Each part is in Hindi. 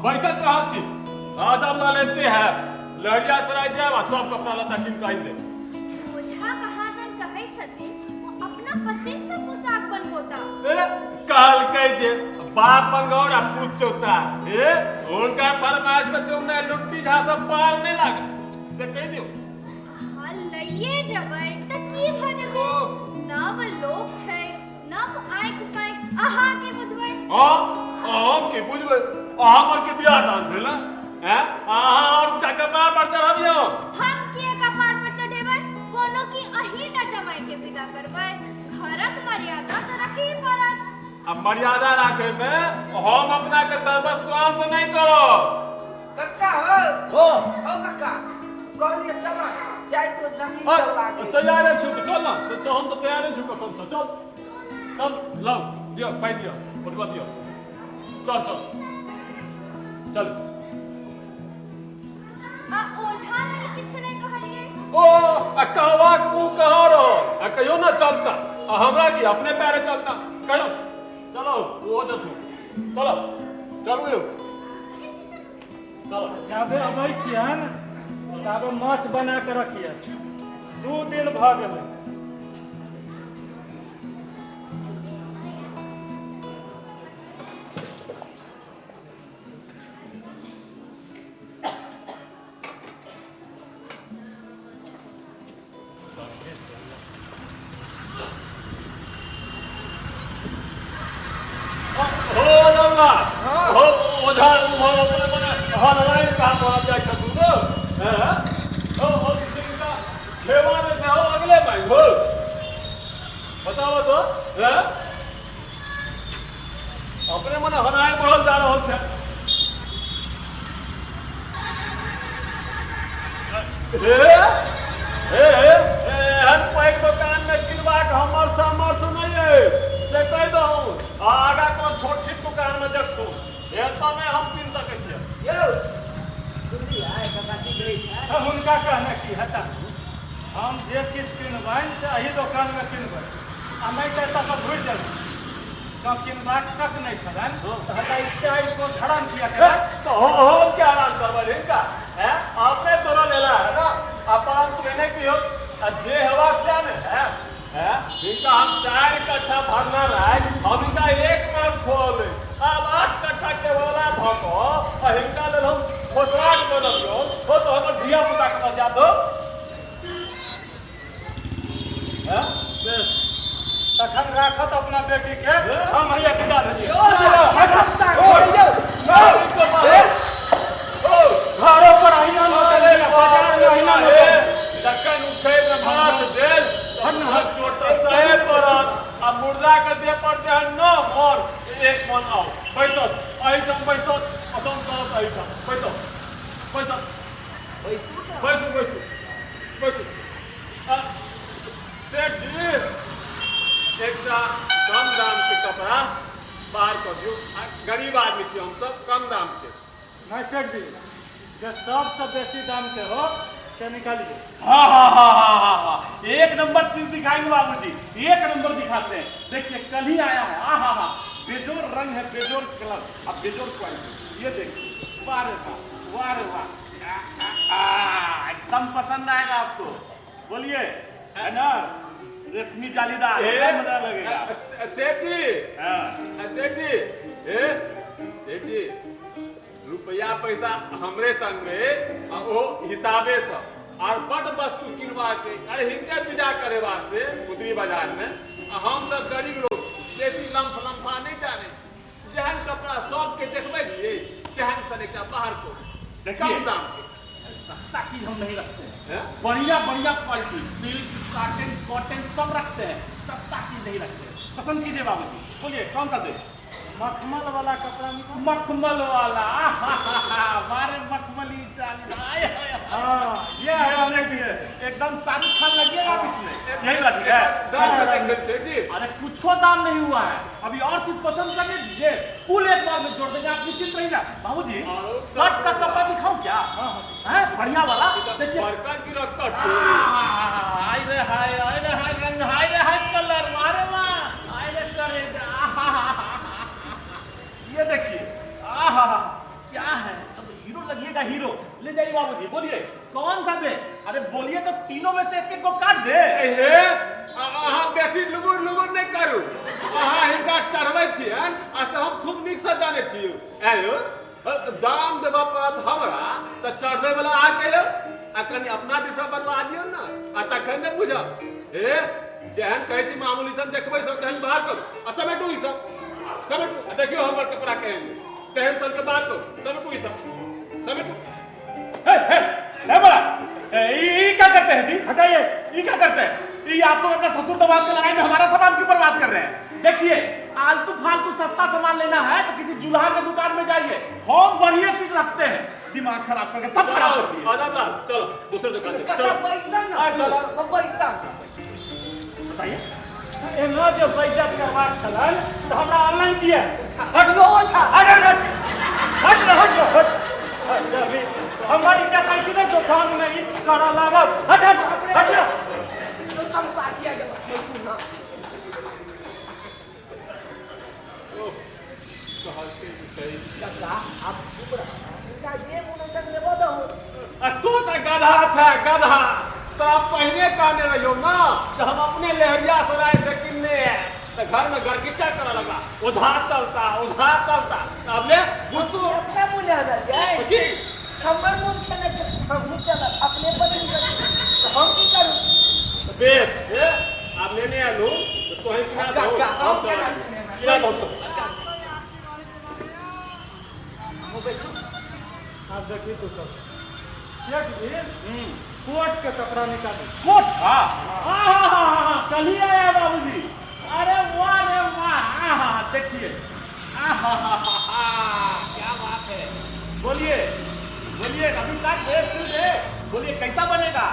बैसल कहाँ छी आज हम ला लेते हैं लहरिया सराय जाए सब कपड़ा लता किन कहीं दे ओझा कहादन कहै छथिन वो अपना पसंद से पोशाक बनबोता काल कह जे बाप पंगौर आ पूछ चौथा उनका फरमाइश में तुमने लुट्टी झा सब पार नहीं लागा से कह दियो हां लइए जबै त की भ जेतै नव लोक छै नव आंख पैक आहा के बुझबै हम के बुझबै हमर के बियाह दान भेल हैं आहा और का कपार पर चढ़बियो हम के कपार पर चढ़ेबै कोनो की अही न जमाई के विदा करबै घरक मर्यादा त रखी पड़त अब मर्यादा रखे में हम अपना के सर्वस्वांत नहीं करो कक्का हो कक्का कहलिए चलो चाय को जमीन चला के तैयार है छु चल ना तो हम तो तैयार है छु कम से चल चल लाओ दियो पाई दियो फटवा दियो चल चल चल आ ओझा नहीं किछ नहीं कहलिए ओ कहवा के मुंह कहां रहो कहियो ना चलता हमरा की अपने पैरे चलता कहो चलो वो देखो चलो चलो चलो जाबे अबै छियन ताबे माछ बना के रखिए 2 दिन भ गेलै अपने मन हनाय बढ़ल जा रहल छै हर पैक दुकान में किनवा के हमर सामर्थ नहीं है से कह दहूं आगा को छोट छिट दुकान में देखतू एता में हम किन सके छियै यो जल्दी आए कक्का की गई है हम उनका कहना की हटा हम जे किछ किनबैन से एही दुकान में किनबै आ नहीं कहता सब घुस जाए कब किनबाक शक नहीं छलन तो हटा चाय को खड़ा किया कर तो हम क्या आराम करबे इनका हैं आपने तोरा लेला है ना अपन कहने की हो जे हवा क्या ने है इनका हम 4 कट्ठा भरना रहा हम इनका 1 मास खोल अब 8 कट्ठा के वाला भको इनका ले हम खोसराट बनबियो हो तो हमर धिया पुता के जा दो हैं बस तखन राखत अपना बेटी के हम हैया विदा भेजिए घरों पर अहिना न चले बाजार में अहिना न दक्कन उठे में माछ देल हन चोट सहे परत आ मुर्दा के दे पर दे न मर एक मन आओ पैसा आई सब पैसा असम करत आई सब पैसा पैसा पैसा पैसा सेठ जी एकटा कम दाम के कपड़ा बाहर कर दियो गरीब आदमी छी हम सब कम दाम के नहीं सेठ जी जो सबसे बेसी दाम के हो से निकालिए हाँ एक नंबर चीज दिखाएंगे बाबूजी एक नंबर दिखाते हैं देखिए कल ही आया है हाँ बेजोर रंग है बेजोर कलर अब बेजोर क्वालिटी ये देखिए वाह रे वाह एकदम पसंद आएगा आपको बोलिए है ना रेशमी जालीदार मजा लगेगा सेठ जी हाँ सेठ जी रुपया पैसा हमरे संग में ओ हिसाबे से और बड़ वस्तु किनवा के अरे हिनके विदा करे वास्ते गुदरी बाजार में हम सब गरीब लोग बेसी लम्फा नहीं जाने छी जेहन कपड़ा सब के देखबै छी तेहन सन एकटा बाहर को देखिए कम दाम के सस्ता चीज हम नहीं रखते हैं हैं? बढ़िया क्वालिटी सिल्क कॉटन सब रखते हैं सस्ता चीज नहीं रखते पसंद कीजिए बाबूजी बोलिए कौन सा दे मखमल वाला कपड़ा निकाल मखमल वाला हमारे मखमली चाल हाँ ये है अनेक भी है एकदम शाहरुख खान लगिएगा आप इसमें यही लग है दाम कतेक सेठ जी अरे कुछ दाम नहीं हुआ है अभी और चीज पसंद कर लीजिए कुल एक बार में जोड़ देंगे आप निश्चित रहिएगा बाबूजी शर्ट का कपड़ा दिखाऊं क्या है बढ़िया वाला देखिए बरका की रखता हाय रे हाय रंग हाय रे हाय कलर मारे वाह हाय रे करेजा ये देखिए क्या लगिएगा हीरो। ले जाइए बाबूजी, बोलिए कौन सा दे? अरे बोलिए तो तीनों में से एक को काट दे। हे अहाँ बेसी लुगुर लुगुर नहीं करू। अहाँ हिनका चढ़बै छियन आ से हम खूब नीक से जाने छियै। आयो दाम देबा पड़त हमरा त चढ़बै वाला आ के आ कनी अपना दिशा बनवा दियौ ना आ तखन ने बुझब। हे जेहन कहै छी मामूली सन देखबै सब तेहन बाहर करू आ समेटू ई सब समेटू। देखियो हमर कपड़ा केहन तेहन सन के बाहर करू समेटू ई सब समेटू। है बड़ा ये क्या करते हैं जी? हटाइए। ये क्या करते हैं? ये आप लोग अपना ससुर दमाद के लड़ाई में हमारा सामान क्यों बर्बाद कर रहे हैं? देखिए आलतू फालतू सस्ता सामान लेना है तो किसी जुल्हा के दुकान में जाइए। हम बढ़िया चीज रखते हैं। दिमाग खराब करके सब खराब होती है। आजाद लाल चलो दूसरे दुकान पे कक्का चलो। पैसा ना चलो पैसा बताइए। एना जो बेइज्जत करबाक छलन तो हमरा ऑनलाइन दिए। हट लो ओझा। हट अभी हमारी इज्जत आई नहीं दुकान में ही करा लागत। हट तो तुम साथिया गेल पैसा ना कक्का आप चुप रहो। इनका ये मुने तक लेबो दो। तू तो गधा छे गधा। तो आप पहले कहने रहियो ना कि हम अपने लहरिया सराय से किन्ने हैं तो घर में गरगिचा करा लगा उधार चलता अब ले बुतू अपना मुने हदा जाए की हमर मुंह खेले छे हम चल अपने पत्नी कर हम की करू। बेस ये आप लेने आलू तो तोहे किना दो हम चला किना दो आप देखिए तो सब सेठ जी कोट के कपड़ा निकाली। कोट? हाँ कल ही आया बाबूजी। अरे वाह देखिए क्या बात है। बोलिए अभी का देर फिर दे। बोलिए कैसा बनेगा?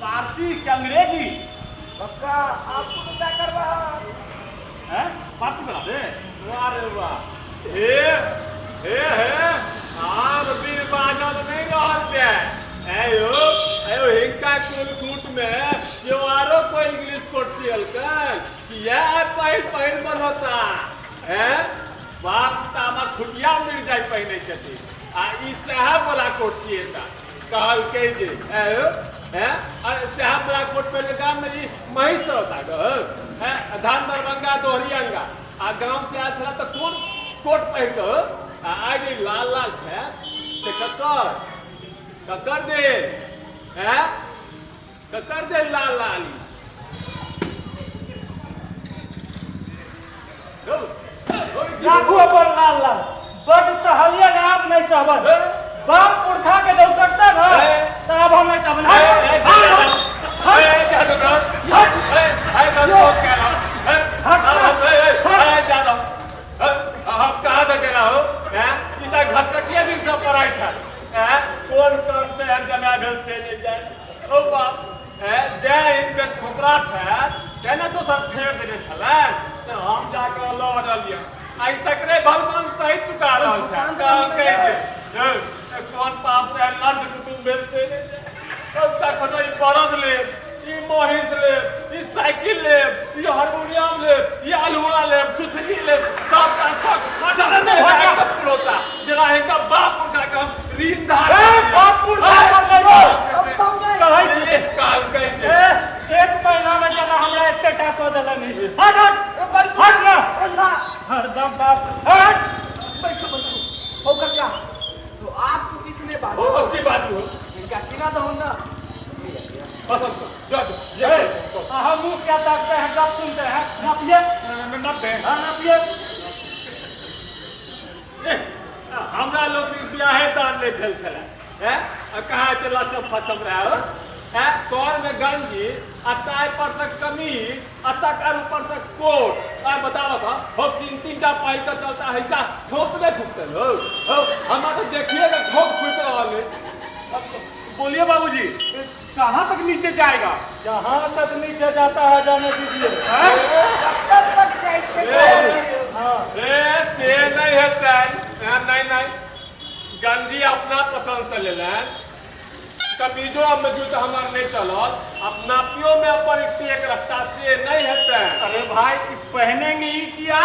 पारसी कि अंग्रेजी? कक्का आपको तो क्या करवा हैं? पारसी बना दे। वाह हे आप भी बाजल नहीं रहल छे। आयो हिंका कुल कूट में जो आरो कोई इंग्लिश कोट सियल कर कि यह पहिर बनता है बाप तामा खुटिया मिल जाए पहने छथि आ ई साहब वाला कोट छिए ता कहल के जे आयो अरे साहब वाला कोट पहले गांव में जी मही चलता ग धान दरभंगा दोहरियंगा आ गांव से आल छला त कोन कोट पहिर क आज लाल छे से ककर दे हैं ककर दे लाल लाली लाखों बोल लाल बड़ सहलिया ने आप नहीं सहबन बाप पुरखा के दो करता ना तब हम नहीं सहबन। हम कहाँ तक गेला हो इतना घसकटिया दिन सब पर आय छल कौन से जमा भेल से नहीं जाए ओ बाप जय इनवेस्ट खोकरा छे केना तो सर फेर देने छले तो हम जाके लऽ रहलिए आई तक रे भगवान सही चुका रहल छे काम कह दे कौन पाप से लंड कुटुंब भेल से नहीं जाए अब तक कोनो ई बरद ले ई मोहिस ले ई साइकिल ले ई हारमोनियम ले ई अलवा ले सुथनी ले सब का सब चलन दे कब होता जरा इनका बाप उठा के हम रीन धार बाप पुरखा पर नहीं अब समझे कहै छी काल कह दे एक महीना में जना हमरा एते टाको देलन हट ना ओझा हरदम बाप हट बैठो हो कक्का तो आप तो किसी ने बात ओ की बात हो इनका किना दो ना पसंद जा हम मुंह क्या ताकते हैं जब सुनते हैं नापिए नब दे। नापिए हमरा लोग बियाहे दान नहीं भेल छले हैं कहाँ के लटम फटम रहे हो हैं तोर में गंजी अताय पर से कमीज अतकर ऊपर से कोट आ बताओ तो हो तीन टा पाई का चलता है का ठोकते ठोकते हो हम तो देखिएगा ठोक फूट रहल है। बोलिए बाबूजी कहाँ तक नीचे जाएगा? जहाँ तक नीचे जाता है जाने दीजिए। तब तक जाए छे हाँ से नहीं है नहीं गंजी अपना पसंद से ले लें कमीजो में जूत हमार नहीं चलल अपना पियो में अपन एक रखता से नहीं है। अरे भाई पहनेंगे ही किया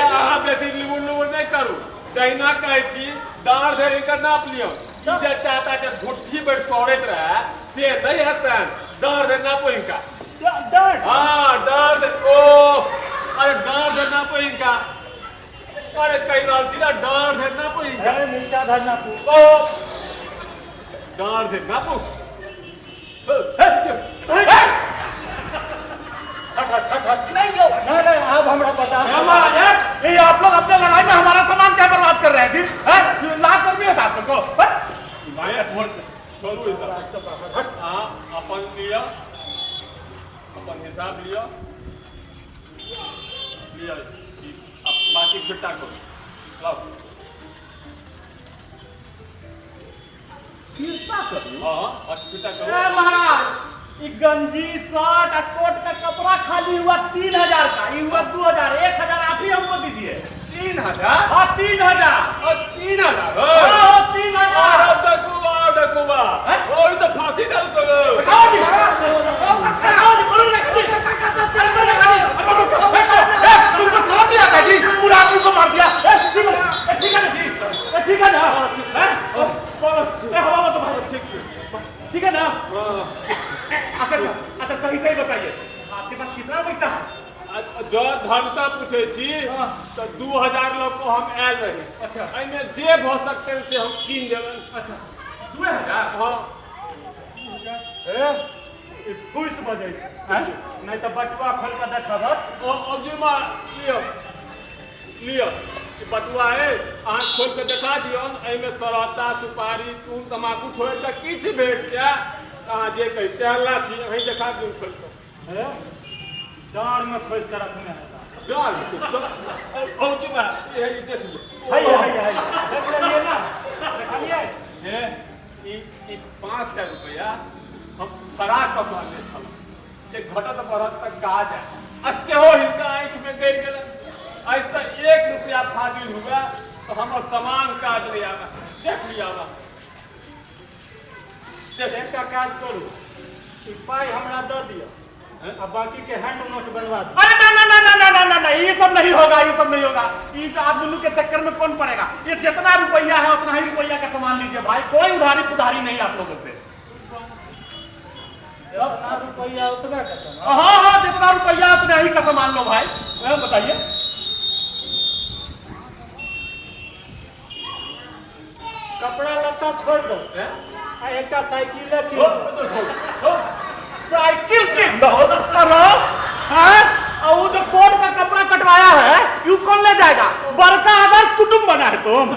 अहाँ बेसी लुबुर नहीं करू जहिना कहै छी डाँर धरि के नाप लियो जे चाहता जे घुट्ठी पर सोड़त रहे से नहीं हतन डर देना पोइंका डर हाँ डर दे ओ अरे डर देना पोइंका अरे कई नाल सीधा डर देना पोइंका अरे मिर्चा धरना पू ओ डर देना पो नहीं हो नहीं अब हमरा बता महाराज ये आप लोग अपने लड़ाई में हमारा सामान क्या बर्बाद कर रहे थे हैं लाख रुपये होता आप लोग को छोड़ू सब हाँ अपन लिया अपन हिसाब लिया लिया अब बाकी फिटा करो लाओ कितना करूं हाँ अब फिटा ए करो महाराज ये गंजी शर्ट और कोट का कपड़ा खाली हुआ 3000 का ये हुआ 2000 1000 आप ही हमको दीजिए 3000 हाँ 3000 और 3000 हाँ 3000 डकुआ और तो फांसी डाल दो हटाओ जी हटाओ जी बोल रहे तुमको समझ नहीं आता जी पूरा आदमी को मार दिया ठीक है ना जी ठीक है ना हवा मत भाई ठीक है ना अच्छा सही सही बताइए आपके पास कितना पैसा है जो धनता पूछे छी तो 2000 लोग को हम आयल रही अच्छा एमे जे भ सकते से हम कीन देबन अच्छा 2000 हाँ ए फुस बजै छै नहीं तो बटुआ खोल के देखबत ओ जुमा लियो ई बटुआ है आँख खोल के दिखा दियो एमे सराता सुपारी तू तमाकू छोड़ के किछ भेट जा कहाँ जे कही तेला छी अहीं दिखा दियो खोल के है डांड में खोस के रखने है जाल ओ जुमा ये देख लो है देख लेलिए ना देखलिए हे ई 500 रुपया हम फराक कपड़ा ले छल जे घटत बढ़त तक गाज है असे हो हिनका आंख में गिर गेल ऐसा 1 रुपया फाजिल हुआ तो हमर सामान काज नहीं आवा देख लिया आवा एकटा काज करू ई पाई हमरा दऽ दियो अब बाकी के हैंड नोट बनवा दो अरे ना ना ना ना ना ना ना ना ये सब नहीं होगा ये सब नहीं होगा ये आप दोनों के चक्कर में कौन पड़ेगा ये जितना रुपया है उतना ही रुपया का सामान लीजिए भाई कोई उधारी पुधारी नहीं आप लोगों से जितना रुपया उतना का सामान हाँ हाँ जितना रुपया उतना ही का सामान लो भाई बताइए कपड़ा लत्ता छोड़ दो आ एकटा साइकिल की साइकिल किन दो अरे हैं और वो जो कोट का कपड़ा कटवाया है यू कौन ले जाएगा बड़का आदर्श कुटुंब बना है तुम